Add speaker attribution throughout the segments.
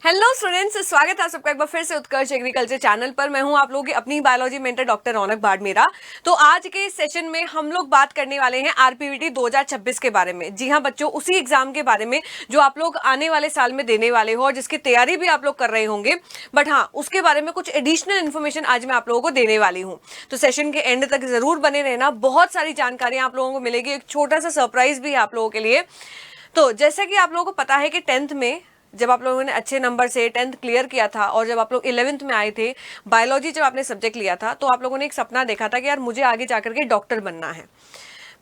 Speaker 1: Hello students, स्वागत है आप सबका एक बार फिर से उत्कर्ष एग्रीकल्चर चैनल पर। मैं हूं आप लोगों की अपनी बायोलॉजी मेंटर डॉक्टर रौनक बाड़मेरा। तो आज के इस सेशन में हम लोग बात करने वाले हैं आरपीवीटी 2026 के बारे में। जी हां बच्चों, उसी एग्जाम के बारे में जो आप लोग आने वाले साल में देने वाले हो और जिसकी तैयारी भी आप लोग कर रहे होंगे। बट हाँ, उसके बारे में कुछ एडिशनल इन्फॉर्मेशन आज मैं आप लोगों को देने वाली हूँ। तो सेशन के एंड तक जरूर बने रहना, बहुत सारी जानकारियां आप लोगों को मिलेगी। एक छोटा सा सरप्राइज भी है आप लोगों के लिए। तो जैसा कि आप लोगों को पता है कि 10th में जब आप लोगों ने अच्छे नंबर से 10th क्लियर किया था और जब आप लोग 11th में आए थे, बायोलॉजी जब आपने सब्जेक्ट लिया था, तो आप लोगों ने एक सपना देखा था कि यार मुझे आगे जाकर के डॉक्टर बनना है।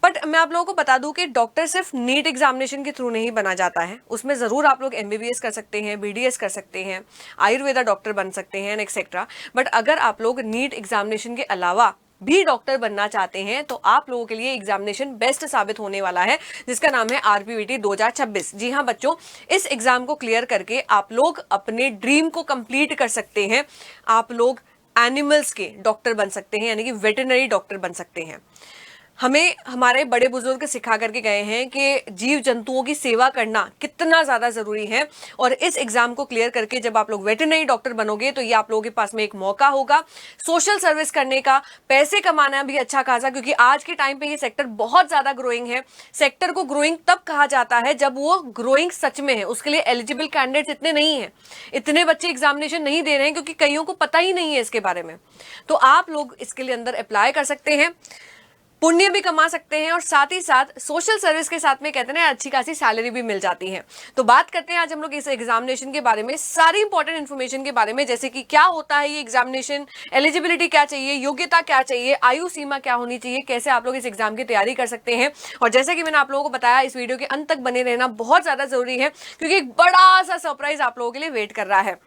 Speaker 1: बट मैं आप लोगों को बता दूं कि डॉक्टर सिर्फ नीट एग्जामिनेशन के थ्रू नहीं बना जाता है। उसमें जरूर आप लोग एमबीबीएस कर सकते हैं, बीडीएस कर सकते हैं, आयुर्वेदा डॉक्टर बन सकते हैं एक्सेट्रा। बट अगर आप लोग नीट एग्जामिनेशन के अलावा भी डॉक्टर बनना चाहते हैं तो आप लोगों के लिए एग्जामिनेशन बेस्ट साबित होने वाला है, जिसका नाम है आरपीवीटी 2026। जी हां बच्चों, इस एग्जाम को क्लियर करके आप लोग अपने ड्रीम को कंप्लीट कर सकते हैं। आप लोग एनिमल्स के डॉक्टर बन सकते हैं, यानी कि वेटरनरी डॉक्टर बन सकते हैं। हमें हमारे बड़े बुजुर्ग सिखा करके गए हैं कि जीव जंतुओं की सेवा करना कितना ज्यादा जरूरी है। और इस एग्जाम को क्लियर करके जब आप लोग वेटरनरी डॉक्टर बनोगे तो ये आप लोगों के पास में एक मौका होगा सोशल सर्विस करने का, पैसे कमाना भी अच्छा खासा, क्योंकि आज के टाइम पे ये सेक्टर बहुत ज्यादा ग्रोइंग है। सेक्टर को ग्रोइंग तब कहा जाता है जब वो ग्रोइंग सच में है। उसके लिए एलिजिबल कैंडिडेट्स इतने नहीं है, इतने बच्चे एग्जामिनेशन नहीं दे रहे हैं, क्योंकि कईयों को पता ही नहीं है इसके बारे में। तो आप लोग इसके लिए अंदर अप्लाई कर सकते हैं, पुण्य भी कमा सकते हैं और साथ ही साथ सोशल सर्विस के साथ में कहते हैं अच्छी खासी सैलरी भी मिल जाती है। तो बात करते हैं आज हम लोग इस एग्जामिनेशन के बारे में, सारी इंपॉर्टेंट इन्फॉर्मेशन के बारे में, जैसे कि क्या होता है ये एग्जामिनेशन, एलिजिबिलिटी क्या चाहिए, योग्यता क्या चाहिए, आयु सीमा क्या होनी चाहिए, कैसे आप लोग इस एग्जाम की तैयारी कर सकते हैं। और जैसे कि मैंने आप लोगों को बताया, इस वीडियो के अंत तक बने रहना बहुत ज्यादा जरूरी है, क्योंकि एक बड़ा सा सरप्राइज आप लोगों के लिए वेट कर रहा है।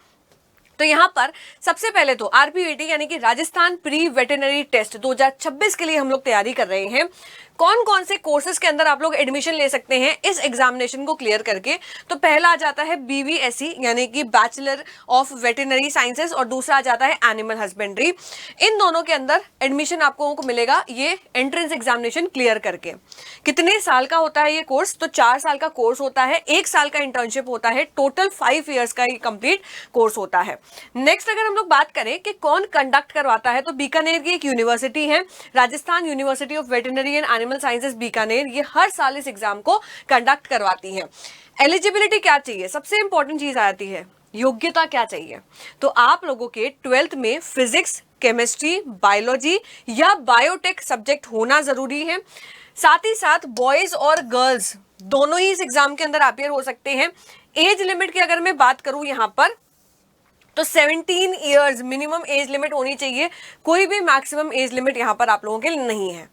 Speaker 1: तो यहां पर सबसे पहले तो आरपीवीटी यानी कि राजस्थान प्री वेटरनरी टेस्ट 2026 के लिए हम लोग तैयारी कर रहे हैं। कौन कौन से कोर्सेज के अंदर आप लोग एडमिशन ले सकते हैं इस एग्जामिनेशन को क्लियर करके? तो पहला आ जाता है बीवीएससी यानी कि बैचलर ऑफ वेटरनरी साइंसेज, और दूसरा आ जाता है एनिमल हस्बेंड्री। इन दोनों के अंदर एडमिशन आपको मिलेगा ये एंट्रेंस एग्जामिनेशन क्लियर करके। कितने साल का होता है ये कोर्स? तो 4 साल का कोर्स होता है, 1 साल का इंटर्नशिप होता है, टोटल 5 ईयर्स का ये कंप्लीट कोर्स होता है। नेक्स्ट अगर हम लोग बात करें कि कौन कंडक्ट करवाता है, तो बीकानेर की एक यूनिवर्सिटी है, Rajasthan university of veterinary and animal sciences Bikaner, ये हर साल इस एग्जाम को कंडक्ट करवाती है। एलिजिबिलिटी क्या चाहिए? सबसे इंपॉर्टेंट चीज आती है योग्यता क्या चाहिए। तो आप लोगों के 12th में फिजिक्स, केमिस्ट्री, बायोलॉजी या बायोटेक सब्जेक्ट होना जरूरी है। साथ ही साथ बॉयज और गर्ल्स दोनों ही इस एग्जाम के अंदर अपीयर हो सकते हैं। एज लिमिट की अगर मैं बात करूं यहां पर, तो 17 ईयर्स मिनिमम एज लिमिट होनी चाहिए, कोई भी मैक्सिमम एज लिमिट यहां पर आप लोगों के लिए नहीं है।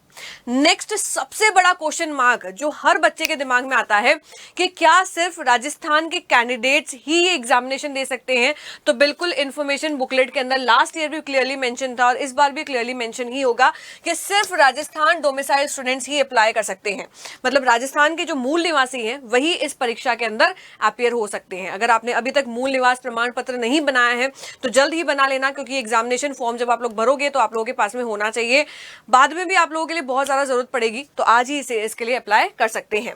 Speaker 1: नेक्स्ट सबसे बड़ा क्वेश्चन मार्क जो हर बच्चे के दिमाग में आता है कि क्या सिर्फ राजस्थान के कैंडिडेट्स ही ये एग्जामिनेशन दे सकते हैं? तो बिल्कुल इंफॉर्मेशन बुकलेट के अंदर लास्ट ईयर भी क्लियरली मेंशन था और इस बार भी क्लियरली मेंशन ही होगा कि सिर्फ राजस्थान डोमिसाइल स्टूडेंट्स ही अप्लाई कर सकते हैं। मतलब राजस्थान के जो मूल निवासी हैं वही इस परीक्षा के अंदर अपीयर हो सकते हैं। अगर आपने अभी तक मूल निवास प्रमाण पत्र नहीं बनाया है तो जल्द ही बना लेना, क्योंकि एग्जामिनेशन फॉर्म जब आप लोग भरोगे तो आप लोगों के पास में होना चाहिए। बाद में भी आप लोगों के लिए बहुत ज्यादा जरूरत पड़ेगी, तो आज ही इसे इसके लिए अप्लाई कर सकते हैं।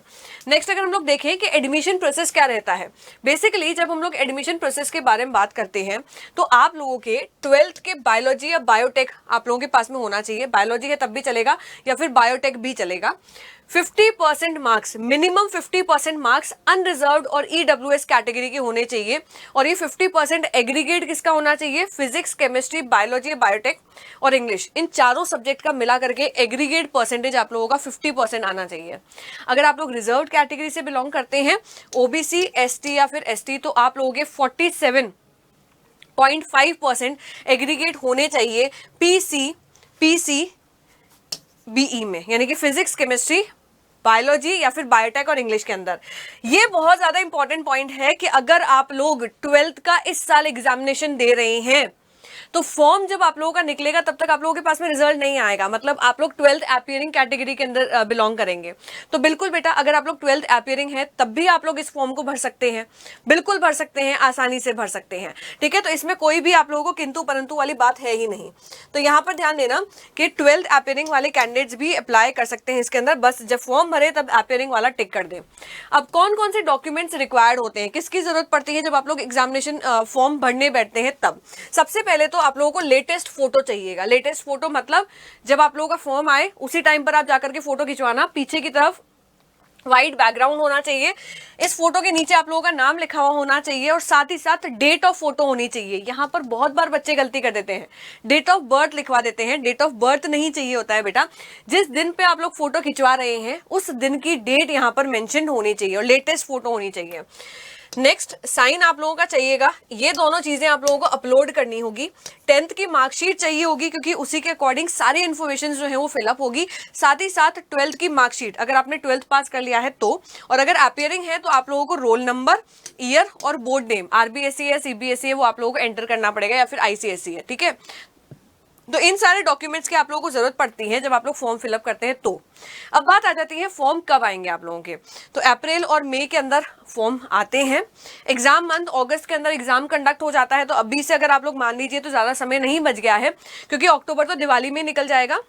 Speaker 1: नेक्स्ट अगर हम लोग देखें कि एडमिशन प्रोसेस क्या रहता है, बेसिकली जब हम लोग एडमिशन प्रोसेस के बारे में बात करते हैं तो आप लोगों के 12th के बायोलॉजी या बायोटेक आप लोगों के पास में होना चाहिए। बायोलॉजी है तब भी चलेगा या फिर बायोटेक भी चलेगा। 50% मार्क्स, मिनिमम 50% मार्क्स अनरिजर्व्ड और ईडब्ल्यूएस कैटेगरी के होने चाहिए। और ये 50% एग्रीगेट किसका होना चाहिए? फिजिक्स, केमिस्ट्री, बायोलॉजी, बायोटेक और इंग्लिश, इन चारों सब्जेक्ट का मिला करके एग्रीगेट परसेंटेज आप लोगों का 50% आना चाहिए। अगर आप लोग रिजर्व्ड कैटेगरी से बिलोंग करते हैं, ओबीसी, एसटी या फिर एसटी, तो आप लोगों के 47.5% एग्रीगेट होने चाहिए पीसीबीई में, यानी कि फिजिक्स, केमिस्ट्री, बायोलॉजी या फिर बायोटेक और इंग्लिश के अंदर। ये बहुत ज्यादा इंपॉर्टेंट पॉइंट है कि अगर आप लोग 12th का इस साल एग्जामिनेशन दे रहे हैं तो फॉर्म जब आप लोगों का निकलेगा तब तक आप लोगों के पास में रिजल्ट नहीं आएगा, मतलब आप लोग 12th अपीयरिंग कैटेगरी के अंदर बिलोंग करेंगे। तो बिल्कुल बेटा, अगर आप लोग 12th अपीयरिंग है तब भी आप लोग इस फॉर्म को भर सकते हैं, बिल्कुल भर सकते हैं, आसानी से भर सकते हैं, ठीक है। तो इसमें कोई भी आप लोगों को किंतु परंतु वाली बात है ही नहीं। तो यहाँ पर ध्यान देना कि 12th अपीयरिंग वाले कैंडिडेट्स भी अप्लाई कर सकते हैं इसके अंदर, बस जब फॉर्म भरे तब अपीयरिंग वाला टिक कर दें। अब कौन कौन से डॉक्यूमेंट्स रिक्वायर्ड होते हैं, किसकी जरूरत पड़ती है जब आप लोग एग्जामिनेशन फॉर्म भरने बैठते हैं तब? सबसे पहले तो आप लोगों को लेटेस्ट फोटो चाहिएगा। लेटेस्ट फोटो मतलब जब आप लोगों का फॉर्म आए उसी टाइम पर आप जाकर के फोटो खिंचवाना, पीछे की तरफ व्हाइट बैकग्राउंड होना चाहिए, इस फोटो के नीचे आप लोगों का नाम लिखा हुआ होना चाहिए और साथ ही साथ डेट ऑफ फोटो होनी चाहिए। यहाँ पर बहुत बार बच्चे गलती कर देते हैं, डेट ऑफ बर्थ लिखवा देते हैं। डेट ऑफ बर्थ नहीं चाहिए होता है बेटा, जिस दिन पे आप लोग फोटो खिंचवा रहे हैं उस दिन की डेट यहाँ पर मेंशन होनी चाहिए और लेटेस्ट फोटो होनी चाहिए। नेक्स्ट, साइन आप लोगों का चाहिएगा, ये दोनों चीजें आप लोगों को अपलोड करनी होगी। 10th की मार्कशीट चाहिए होगी क्योंकि उसी के अकॉर्डिंग सारी इन्फॉर्मेशन जो है वो फिलअप होगी। साथ ही साथ 12th की मार्कशीट, अगर आपने 12th पास कर लिया है तो, और अगर अपीयरिंग है तो आप लोगों को रोल नंबर, ईयर और बोर्ड नेम, आरबीएसई है, सीबीएसई है, वो आप लोगों को एंटर करना पड़ेगा या फिर आईसीएसई है, ठीक है। तो इन सारे डॉक्यूमेंट्स की आप लोगों को जरूरत पड़ती है जब आप लोग फॉर्म फिलअप करते हैं। तो अब बात आ जाती है फॉर्म कब आएंगे आप लोगों के। तो अप्रैल और मई के अंदर फॉर्म आते हैं। एग्जाम मंथ अगस्त के अंदर एग्जाम कंडक्ट हो जाता है। तो अभी से अगर आप लोग मान लीजिए तो ज्यादा समय नहीं बच गया है, क्योंकि अक्टूबर तो दिवाली में निकल जाएगा।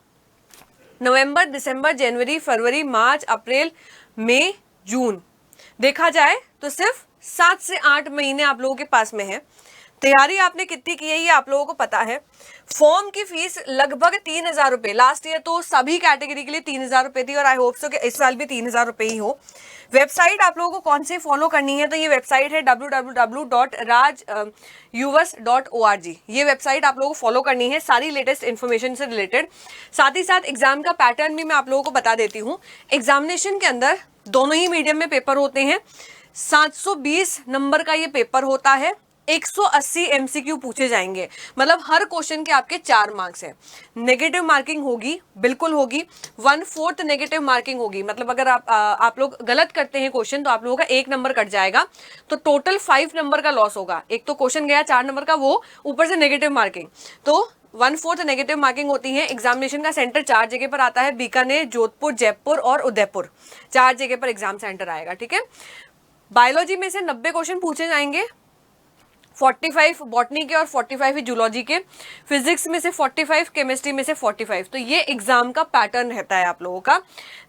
Speaker 1: नवंबर, दिसंबर, जनवरी, फरवरी, मार्च, अप्रैल, मई, जून, देखा जाए तो सिर्फ 7 से 8 महीने आप लोगों के पास में है। तैयारी आपने कितनी की है ये आप लोगों को पता है। फॉर्म की फीस लगभग 3000 रुपए, लास्ट ईयर तो सभी कैटेगरी के लिए 3000 रुपए थी और आई होप सो कि इस साल भी 3000 रुपए ही हो। वेबसाइट आप लोगों को कौन सी फॉलो करनी है, तो ये वेबसाइट है www.rajyuvas.org। ये वेबसाइट आप लोगों को फॉलो करनी है सारी लेटेस्ट इन्फॉर्मेशन से रिलेटेड। साथ ही साथ एग्जाम का पैटर्न भी मैं आप लोगों को बता देती हूँ। एग्जामिनेशन के अंदर दोनों ही मीडियम में पेपर होते हैं। 720 नंबर का ये पेपर होता है। 180 एमसीक्यू पूछे जाएंगे, मतलब हर क्वेश्चन के आपके 4 मार्क्स है। नेगेटिव मार्किंग होगी, बिल्कुल होगी। 1/4 नेगेटिव मार्किंग होगी, मतलब अगर आप लोग गलत करते हैं क्वेश्चन तो आप लोगों का 1 नंबर कट जाएगा, तो टोटल 5 नंबर का लॉस होगा। एक तो क्वेश्चन गया 4 नंबर का, वो ऊपर से नेगेटिव मार्किंग, तो 1/4 नेगेटिव मार्किंग होती है। एग्जामिनेशन का सेंटर 4 जगह पर आता है, बीकानेर, जोधपुर, जयपुर और उदयपुर, 4 जगह पर एग्जाम सेंटर आएगा, ठीक है। बायोलॉजी में से 90 क्वेश्चन पूछे जाएंगे, 45 बॉटनी के और 45 ही जूलॉजी के। फिजिक्स में से 45, केमिस्ट्री में से 45। तो ये एग्जाम का पैटर्न रहता है आप लोगों का।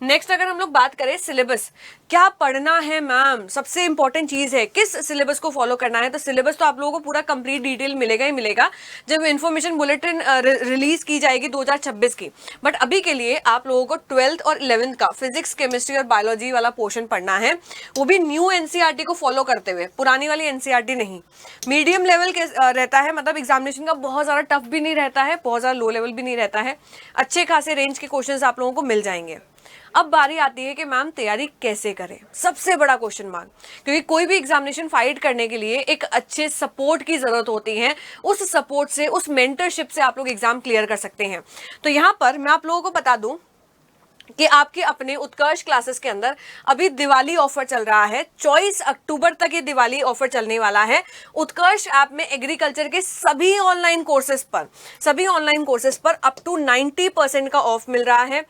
Speaker 1: नेक्स्ट अगर हम लोग बात करें सिलेबस, क्या पढ़ना है मैम, सबसे इंपॉर्टेंट चीज है किस सिलेबस को फॉलो करना है। तो सिलेबस तो आप लोगों को पूरा कंप्लीट डिटेल मिलेगा ही मिलेगा जब इन्फॉर्मेशन बुलेटिन रिलीज की जाएगी 2026 की। बट अभी के लिए आप लोगों को 12th और 11th का फिजिक्स, केमिस्ट्री और बायोलॉजी वाला पोर्शन पढ़ना है, वो भी न्यू एनसीईआरटी को फॉलो करते हुए, पुरानी वाली एनसीईआरटी नहीं। मीडियम लेवल के रहता है, मतलब एग्जामिनेशन का बहुत ज्यादा टफ भी नहीं रहता है, बहुत ज्यादा लो लेवल भी नहीं रहता है, अच्छे खासे रेंज के क्वेश्चंस आप लोगों को मिल जाएंगे। अब बारी आती है कि मैम तैयारी कैसे करें, सबसे बड़ा क्वेश्चन मार्क, क्योंकि कोई भी एग्जामिनेशन फाइट करने के लिए एक अच्छे सपोर्ट की जरूरत होती है। उस सपोर्ट से, उस मेंटरशिप से आप लोग एग्जाम क्लियर कर सकते हैं। तो यहाँ पर मैं आप लोगों को बता दूं कि आपके अपने उत्कर्ष क्लासेस के अंदर अभी दिवाली ऑफर चल रहा है। 24 अक्टूबर तक ये दिवाली ऑफर चलने वाला है। उत्कर्ष ऐप में एग्रीकल्चर के सभी ऑनलाइन कोर्सेज पर अप टू 90% का ऑफ मिल रहा है।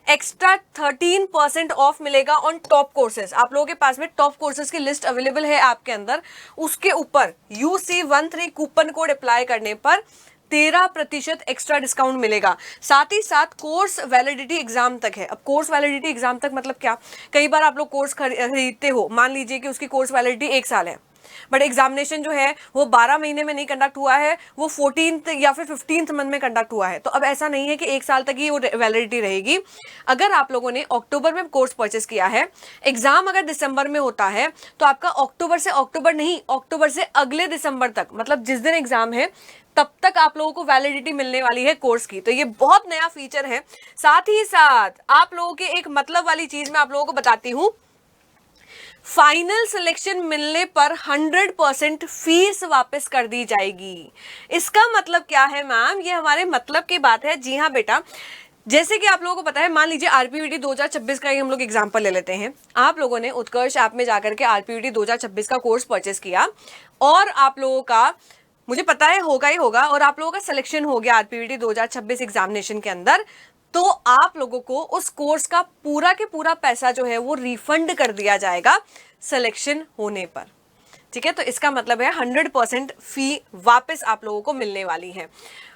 Speaker 1: एक्स्ट्रा 13% ऑफ मिलेगा ऑन टॉप कोर्सेज। आप लोगों के पास में टॉप कोर्सेज की लिस्ट अवेलेबल है ऐप के अंदर, उसके ऊपर UC13 कूपन कोड अप्लाई करने पर 13% एक्स्ट्रा डिस्काउंट मिलेगा। साथ ही साथ कोर्स वैलिडिटी एग्जाम तक है। अब कोर्स वैलिडिटी एग्जाम तक मतलब क्या, कई बार आप लोग कोर्स खरीदते हो, मान लीजिए कि उसकी कोर्स वैलिडिटी 1 साल है, बट एग्जामिनेशन जो है वो 12 महीने में नहीं कंडक्ट हुआ है, वो 14th या फिर 15th मंथ में कंडक्ट हुआ है। तो अब ऐसा नहीं है कि 1 साल तक ही वो वैलिडिटी रहेगी। अगर आप लोगों ने अक्टूबर में कोर्स परचेस किया है, एग्जाम अगर दिसंबर में होता है, तो आपका अक्टूबर से अक्टूबर नहीं, अक्टूबर से अगले दिसंबर तक, मतलब जिस दिन एग्जाम है तब तक आप लोगों को वैलिडिटी मिलने वाली है कोर्स की। तो ये बहुत नया फीचर है। साथ ही साथ आप लोगों के एक मतलब वाली चीज मैं आप लोगों को बताती हूं, फाइनल सिलेक्शन मिलने पर 100% फीस वापस कर दी जाएगी। इसका मतलब क्या है मैम, ये हमारे मतलब की बात है। जी हाँ बेटा, जैसे कि आप लोगों को पता है, मान लीजिए आरपीवीटी 2026 का ही हम लोग एग्जांपल ले लेते हैं। आप लोगों ने उत्कर्ष ऐप में जाकर के आरपीवीटी 2026 का कोर्स परचेस किया और आप लोगों का मुझे पता है होगा ही होगा और आप लोगों का सिलेक्शन हो गया आरपीवीटी 2026 एग्जामिनेशन के अंदर, तो आप लोगों को उस कोर्स का पूरा के पूरा पैसा जो है वो रिफंड कर दिया जाएगा सिलेक्शन होने पर। ठीक है, तो इसका मतलब है 100% फी वापस आप लोगों को मिलने वाली है।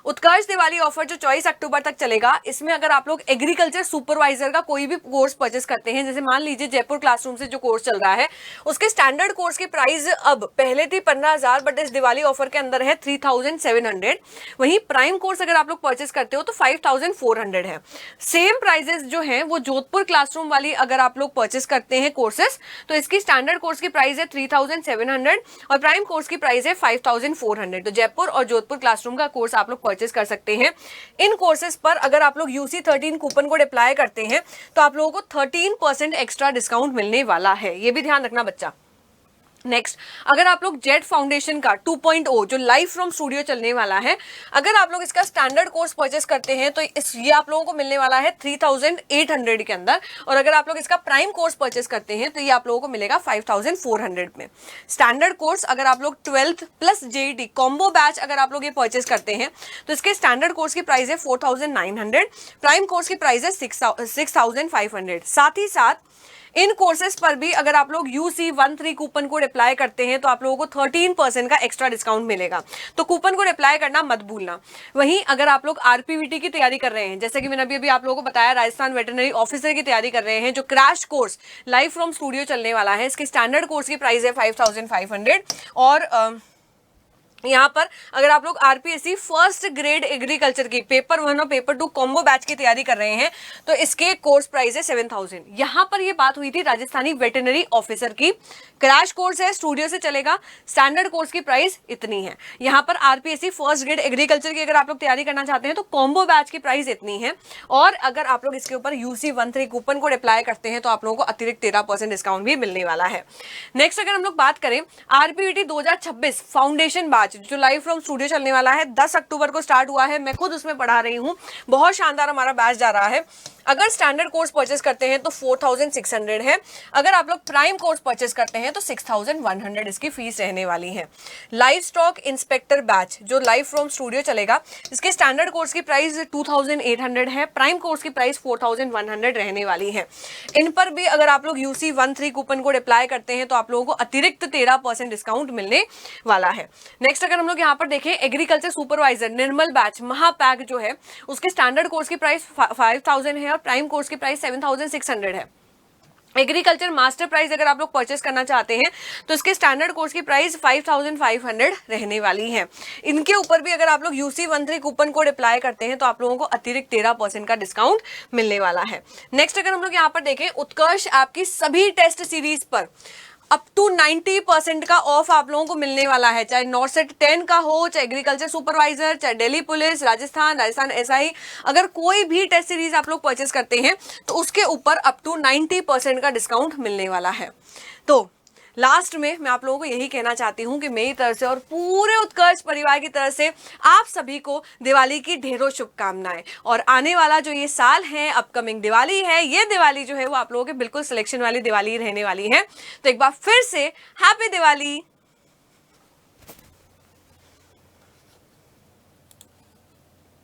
Speaker 1: उत्कर्ष दिवाली ऑफर जो 24 अक्टूबर तक चलेगा, इसमें अगर आप लोग एग्रीकल्चर सुपरवाइजर का कोई भी कोर्स परचेस करते हैं, जैसे मान लीजिए जयपुर क्लासरूम से जो कोर्स चल रहा है उसके स्टैंडर्ड कोर्स की प्राइस अब पहले थी 15,000 बट इस दिवाली ऑफर के अंदर है 3,700। वहीं प्राइम कोर्स अगर आप लोग परचेस करते हो तो 5,400 है। सेम प्राइजेस जो है वो जोधपुर क्लासरूम वाली अगर आप लोग परचेस करते हैं कोर्सेस, तो इसकी स्टैंडर्ड कोर्स की प्राइस है 3,700 और प्राइम कोर्स की प्राइस है 5,400। तो जयपुर और जोधपुर क्लासरूम का कोर्स आप लोग परचेस कर सकते हैं। इन कोर्सेज पर अगर आप लोग UC13 कूपन कोड अप्लाई करते हैं तो आप लोगों को 13% एक्स्ट्रा डिस्काउंट मिलने वाला है, ये भी ध्यान रखना बच्चा। नेक्स्ट, अगर आप लोग जेट फाउंडेशन का 2.0 जो लाइव फ्रॉम स्टूडियो चलने वाला है, अगर आप लोग इसका स्टैंडर्ड कोर्स परचेस करते हैं तो ये आप लोगों को मिलने वाला है 3,800 के अंदर, और अगर आप लोग इसका प्राइम कोर्स परचेस करते हैं तो ये आप लोगों को मिलेगा 5,400 में। स्टैंडर्ड कोर्स अगर आप लोग 12th plus JET combo batch अगर आप लोग ये परचेस करते हैं तो इसके स्टैंडर्ड कोर्स की प्राइस है 4,900, प्राइम कोर्स की प्राइस है 6,500। साथ ही साथ इन कोर्सेज पर भी अगर आप लोग UC13 कूपन कोड अप्लाई करते हैं तो आप लोगों को 13% का एक्स्ट्रा डिस्काउंट मिलेगा, तो कूपन कोड अप्लाई करना मत भूलना। वहीं अगर आप लोग RPVT की तैयारी कर रहे हैं, जैसे कि मैंने अभी आप लोगों को बताया राजस्थान वेटरनरी ऑफिसर की तैयारी कर रहे हैं, जो crash course live from studio चलने वाला है, इसकी स्टैंडर्ड कोर्स की प्राइस है 5,500 और यहाँ पर अगर आप लोग RPSC फर्स्ट ग्रेड एग्रीकल्चर की पेपर 1 और पेपर 2 कॉम्बो बैच की तैयारी कर रहे हैं तो इसके कोर्स प्राइस है 7,000। यहाँ पर ये बात हुई थी राजस्थानी वेटरनरी ऑफिसर की, क्रैश कोर्स है, स्टूडियो से चलेगा, स्टैंडर्ड कोर्स की प्राइस इतनी है। यहाँ पर RPSC फर्स्ट ग्रेड एग्रीकल्चर की अगर आप लोग तैयारी करना चाहते हैं तो कॉम्बो बैच की प्राइस इतनी है, और अगर आप लोग इसके ऊपर UC13 कूपन कोड अप्लाई करते हैं तो आप लोगों को अतिरिक्त 13% डिस्काउंट भी मिलने वाला है। नेक्स्ट, अगर हम लोग बात करें RPVT 2026 फाउंडेशन बैच जो लाइव फ्रॉम स्टूडियो चलने वाला है, 10 अक्टूबर को स्टार्ट हुआ है, मैं खुद उसमें पढ़ा रही हूँ, बहुत शानदार हमारा बैच जा रहा है। अगर स्टैंडर्ड कोर्स परचेस करते हैं तो 4,600 है, अगर आप लोग प्राइम कोर्स परचेस करते हैं तो 6,100 इसकी फीस रहने वाली है। लाइव स्टॉक इंस्पेक्टर बैच जो लाइव फ्रॉम स्टूडियो चलेगा, इसके स्टैंडर्ड कोर्स की प्राइस 2,800 है, प्राइम कोर्स की प्राइस 4,100 रहने वाली है। इन पर भी अगर आप लोग UC13 कूपन कोड अप्लाई करते हैं तो आप लोगों को अतिरिक्त 13% डिस्काउंट मिलने वाला है। नेक्स्ट, अगर हम लोग यहाँ पर देखें एग्रीकल्चर सुपरवाइजर निर्मल बैच महापैक जो है, उसके स्टैंडर्ड कोर्स की प्राइस 5,000 है और प्राइम कोर्स की प्राइस 7,600 है। एग्रीकल्चर मास्टर प्राइस अगर आप लोग परचेस करना चाहते हैं तो इसके स्टैंडर्ड कोर्स की प्राइस 5,500 रहने वाली है। इनके ऊपर भी अगर आप लोग UC13 कूपन कोड अप्लाई करते हैं तो आप लोगों को अतिरिक्त 13% का डिस्काउंट मिलने वाला है। नेक्स्ट, अगर हम लोग यहाँ पर देखें उत्कर्ष आपकी सभी टेस्ट सीरीज पर अप टू 90% का ऑफ आप लोगों को मिलने वाला है, चाहे नॉर्सेट 10 का हो, चाहे एग्रीकल्चर सुपरवाइजर, चाहे दिल्ली पुलिस, राजस्थान SI, अगर कोई भी टेस्ट सीरीज आप लोग परचेस करते हैं तो उसके ऊपर अप टू 90% का डिस्काउंट मिलने वाला है। तो लास्ट में मैं आप लोगों को यही कहना चाहती हूँ कि मेरी तरफ से और पूरे उत्कर्ष परिवार की तरफ से आप सभी को दिवाली की ढेरों शुभकामनाएं, और आने वाला जो ये साल है, अपकमिंग दिवाली है, ये दिवाली जो है वो आप लोगों के बिल्कुल सिलेक्शन वाली दिवाली रहने वाली है। तो एक बार फिर से हैप्पी दिवाली।